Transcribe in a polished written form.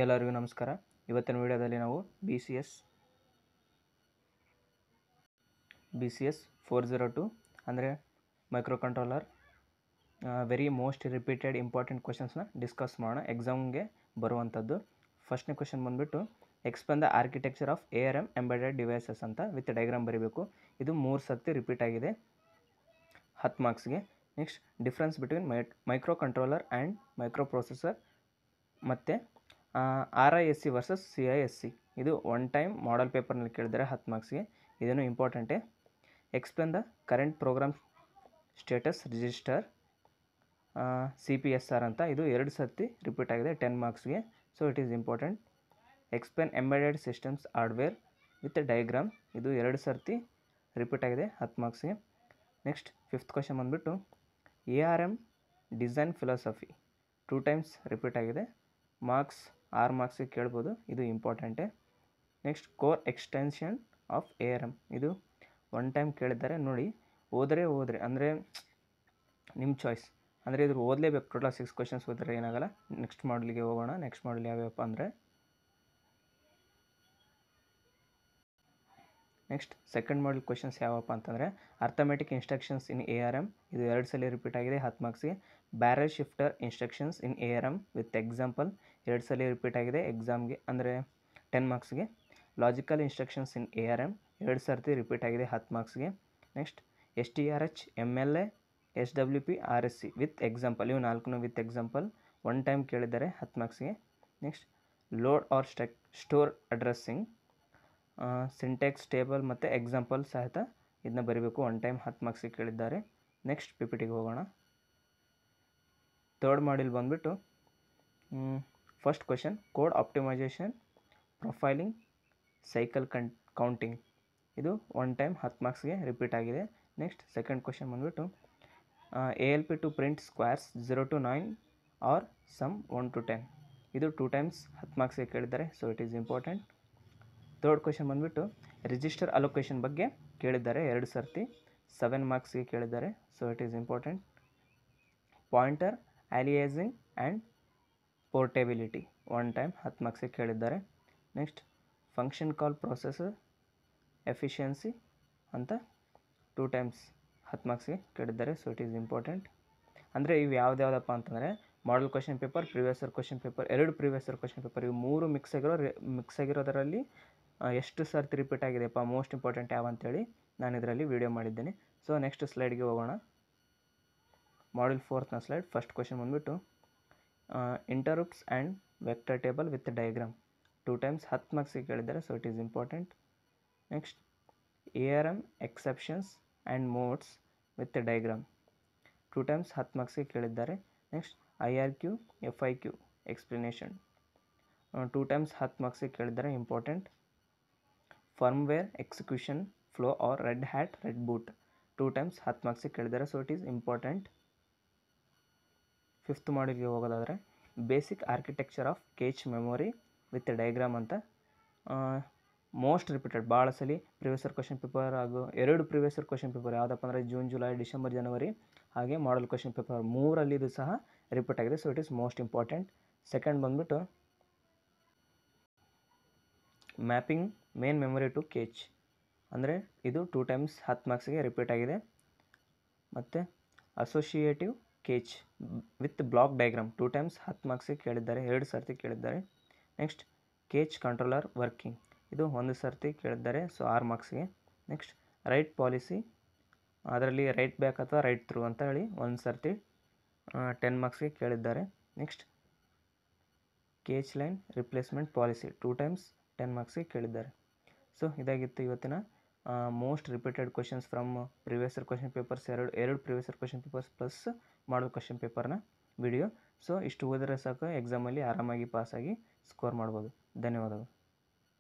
ಎಲ್ಲರಿಗೂ ನಮಸ್ಕಾರ. ಇವತ್ತಿನ ವಿಡಿಯೋದಲ್ಲಿ ನಾವು ಬಿ ಸಿ ಎಸ್ 402 ಅಂದರೆ microcontroller very most repeated important ಕ್ವೆಶನ್ಸ್ನ ಡಿಸ್ಕಸ್ ಮಾಡೋಣ. ಎಕ್ಸಾಮ್ಗೆ ಬರುವಂಥದ್ದು. ಫಸ್ಟ್ನೇ ಕ್ವೆಶನ್ ಬಂದುಬಿಟ್ಟು explain the architecture of ARM embedded devices ಅಂತ ವಿತ್ ಡೈಗ್ರಾಮ್ ಬರೀಬೇಕು. ಇದು 3 ಸರ್ತಿ ರಿಪೀಟ್ ಆಗಿದೆ 10 ಮಾರ್ಕ್ಸ್ಗೆ. Next difference between microcontroller and microprocessor ಮತ್ತು RISC ವರ್ಸಸ್ CISC. ಇದು ಒನ್ ಟೈಮ್ ಮಾಡಲ್ ಪೇಪರ್ನಲ್ಲಿ ಕೇಳಿದರೆ 10 ಮಾರ್ಕ್ಸ್ಗೆ. ಇದನ್ನು ಇಂಪಾರ್ಟೆಂಟೇ. Explain the current program status register CPSR ಅಂತ ಇದು 2 ಸರ್ತಿ ರಿಪೀಟ್ ಆಗಿದೆ 10 ಮಾರ್ಕ್ಸ್ಗೆ. So it is important. Explain embedded systems hardware with diagram. ಇದು 2 ಸರ್ತಿ ರಿಪೀಟ್ ಆಗಿದೆ 10 ಮಾರ್ಕ್ಸ್ಗೆ. ನೆಕ್ಸ್ಟ್ 5th ಕ್ವೆಶನ್ ಬಂದುಬಿಟ್ಟು ARM design philosophy 2 times repeat ಆಗಿದೆ. ಮಾರ್ಕ್ಸ್ 6 ಮಾರ್ಕ್ಸಿಗೆ ಕೇಳ್ಬೋದು. ಇದು ಇಂಪಾರ್ಟೆಂಟೇ. Next core extension of ARM ಇದು 1 ಟೈಮ್ ಕೇಳಿದ್ದಾರೆ. ನೋಡಿ ಓದ್ರೆ ಅಂದರೆ ನಿಮ್ಮ ಚಾಯ್ಸ್. ಅಂದರೆ ಇದ್ರ ಓದಲೇಬೇಕು. ಟೋಟಲ್ 6 ಕ್ವೆಶನ್ಸ್ ಓದಿದ್ರೆ ಏನಾಗಲ್ಲ. ನೆಕ್ಸ್ಟ್ ಮಾಡಲಿಗೆ ಹೋಗೋಣ. ನೆಕ್ಸ್ಟ್ ಮಾಡಲ್ ಯಾವ್ಯಾವಪ್ಪ ಅಂದರೆ ನೆಕ್ಸ್ಟ್ ಸೆಕೆಂಡ್ ಮಾಡಲ್ ಕ್ವೆಶನ್ಸ್ ಯಾವಪ್ಪ ಅಂತಂದರೆ ಅರ್ಥಮೆಟಿಕ್ ಇನ್ಸ್ಟ್ರಕ್ಷನ್ಸ್ ಇನ್ ARM ಇದು 2 ಸಲ ರಿಪೀಟ್ ಆಗಿದೆ 10 ಮಾರ್ಕ್ಸ್ಗೆ. Barrel shifter instructions in ARM with example 2 ಸಲ ರಿಪೀಟ್ ಆಗಿದೆ ಎಕ್ಸಾಮ್ಗೆ ಅಂದರೆ 10 ಮಾರ್ಕ್ಸ್ಗೆ. ಲಾಜಿಕಲ್ ಇನ್ಸ್ಟ್ರಕ್ಷನ್ಸ್ ಇನ್ ARM 2 ಸರ್ತಿ ರಿಪೀಟ್ ಆಗಿದೆ 10 ಮಾರ್ಕ್ಸ್ಗೆ. Next STRH MLA SWP RSC with example ಇವು 4 ವಿತ್ ಎಕ್ಸಾಂಪಲ್ 1 ಟೈಮ್ ಕೇಳಿದ್ದಾರೆ 10 ಮಾರ್ಕ್ಸ್ಗೆ. Next load or store addressing syntax table ಮತ್ತು ಎಕ್ಸಾಂಪಲ್ ಸಹಿತ ಇದನ್ನ ಬರೀಬೇಕು 1 ಟೈಮ್ 10 ಮಾರ್ಕ್ಸಿಗೆ ಕೇಳಿದ್ದಾರೆ. ನೆಕ್ಸ್ಟ್ PPTಗೆ ಹೋಗೋಣ. ಥರ್ಡ್ ಮಾಡಿಲ್ ಬಂದುಬಿಟ್ಟು first question code optimisation profiling cycle counting ಇದು 1 ಟೈಮ್ 10 ಮಾರ್ಕ್ಸ್ಗೆ ರಿಪೀಟ್ ಆಗಿದೆ. ನೆಕ್ಸ್ಟ್ ಸೆಕೆಂಡ್ ಕ್ವೆಶನ್ ಬಂದುಬಿಟ್ಟು ALP to print squares 0 to 9 or sum 1 to 10 ಇದು 2 ಟೈಮ್ಸ್ 10 ಮಾರ್ಕ್ಸ್ಗೆ ಕೇಳಿದ್ದಾರೆ. So it is important. Third question ಬಂದುಬಿಟ್ಟು ರಿಜಿಸ್ಟರ್ ಅಲೋಕೇಶನ್ ಬಗ್ಗೆ ಕೇಳಿದ್ದಾರೆ 2 ಸರ್ತಿ 7 ಮಾರ್ಕ್ಸ್ಗೆ ಕೇಳಿದ್ದಾರೆ. So it is important. Pointer aliasing and portability 1 time 10 ಮಾರ್ಕ್ಸ್ಗೆ ಕೇಳಿದ್ದಾರೆ. Next function call processor efficiency ಅಂತ 2 ಟೈಮ್ಸ್ 10 ಮಾರ್ಕ್ಸ್ಗೆ ಕೇಳಿದ್ದಾರೆ. So it is important. ಅಂದರೆ ಇವು ಯಾವುದ್ಯಾವುದಪ್ಪ ಅಂತಂದರೆ model question paper, previous year question paper, 2 previous year question paper ಇವು 3 ಮಿಕ್ಸ್ ಆಗಿರೋದರಲ್ಲಿ ಎಷ್ಟು ಸರ್ತಿ ರಿಪೀಟ್ ಆಗಿದೆಯಪ್ಪ ಮೋಸ್ಟ್ ಇಂಪಾರ್ಟೆಂಟ್ ಯಾವ ಅಂತೇಳಿ ನಾನು ಇದರಲ್ಲಿ ವಿಡಿಯೋ ಮಾಡಿದ್ದೇನೆ. ಸೊ ನೆಕ್ಸ್ಟ್ ಸ್ಲೈಡ್ಗೆ ಹೋಗೋಣ. ಮಾಡಲ್ 4ನ ಸ್ಲೈಡ್. ಫಸ್ಟ್ ಕ್ವೆಶನ್ ಬಂದುಬಿಟ್ಟು interrupts and vector table with diagram 2 times 10 ಮಾರ್ಕ್ಸ್ಗೆ ಕೇಳಿದ್ದಾರೆ. So it is important. Next ARM exceptions and modes with diagram 2 times 10 ಮಾರ್ಕ್ಸ್ಗೆ ಕೇಳಿದ್ದಾರೆ. Next IRQ FIQ explanation 2 times 10 ಮಾರ್ಕ್ಸ್ಗೆ ಕೇಳಿದ್ದಾರೆ. Important. Firmware execution flow or Red Hat RedBoot 2 times 10 ಮಾರ್ಕ್ಸ್ಗೆ ಕೇಳಿದ್ದಾರೆ. So it is important. 5th ಮಾಡಲ್ಗೆ ಹೋಗೋದಾದರೆ basic architecture of ಕೇಚ್ memory with diagram ಅಂತ most repeated ಭಾಳ ಸಲ ಪ್ರಿವಿಯಸ್ ಇಯರ್ ಕ್ವೆಶನ್ ಪೇಪರ್ ಹಾಗೂ 2 ಪ್ರಿವಿಯಸ್ ಇಯರ್ ಕ್ವೆಶನ್ ಪೇಪರ್ ಯಾವುದಪ್ಪ ಅಂದರೆ ಜೂನ್, ಜುಲೈ, ಡಿಸೆಂಬರ್, ಜನವರಿ ಹಾಗೆ ಮಾಡಲ್ ಕ್ವೆಶನ್ ಪೇಪರ್ 3 ಇದು ಸಹ ರಿಪೀಟ್ ಆಗಿದೆ. So it is most important. Second ಬಂದುಬಿಟ್ಟು mapping main memory to cache ಅಂದರೆ ಇದು 2 ಟೈಮ್ಸ್ 10 ಮಾರ್ಕ್ಸ್ಗೆ ರಿಪೀಟ್ ಆಗಿದೆ. ಮತ್ತು associative cache with block diagram 2 times 10 ಮಾರ್ಕ್ಸ್ಗೆ ಕೇಳಿದ್ದಾರೆ. 2 ಸರ್ತಿ ಕೇಳಿದ್ದಾರೆ. ನೆಕ್ಸ್ಟ್ ಕೇಚ್ ಕಂಟ್ರೋಲರ್ ವರ್ಕಿಂಗ್ ಇದು 1 ಸರ್ತಿ ಕೇಳಿದ್ದಾರೆ. ಸೊ 6 ಮಾರ್ಕ್ಸ್ಗೆ. ನೆಕ್ಸ್ಟ್ ರೈಟ್ ಪಾಲಿಸಿ ಅದರಲ್ಲಿ ರೈಟ್ ಬ್ಯಾಕ್ ಅಥವಾ ರೈಟ್ ಥ್ರೂ ಅಂತ ಹೇಳಿ 1 ಸರ್ತಿ 10 ಮಾರ್ಕ್ಸ್ಗೆ ಕೇಳಿದ್ದಾರೆ. Next cache line replacement policy 2 times 10 ಮಾರ್ಕ್ಸ್ಗೆ ಕೇಳಿದ್ದಾರೆ. ಸೊ ಇದಾಗಿತ್ತು ಇವತ್ತಿನ most repeated questions from previous year question papers 2 previous year question papers plus model question ಪೇಪರ್ನ ವಿಡಿಯೋ. ಸೊ ಇಷ್ಟು ಓದಿದ್ರೆ ಸಾಕು ಎಕ್ಸಾಮಲ್ಲಿ ಆರಾಮಾಗಿ ಪಾಸಾಗಿ ಸ್ಕೋರ್ ಮಾಡ್ಬೋದು. ಧನ್ಯವಾದಗಳು.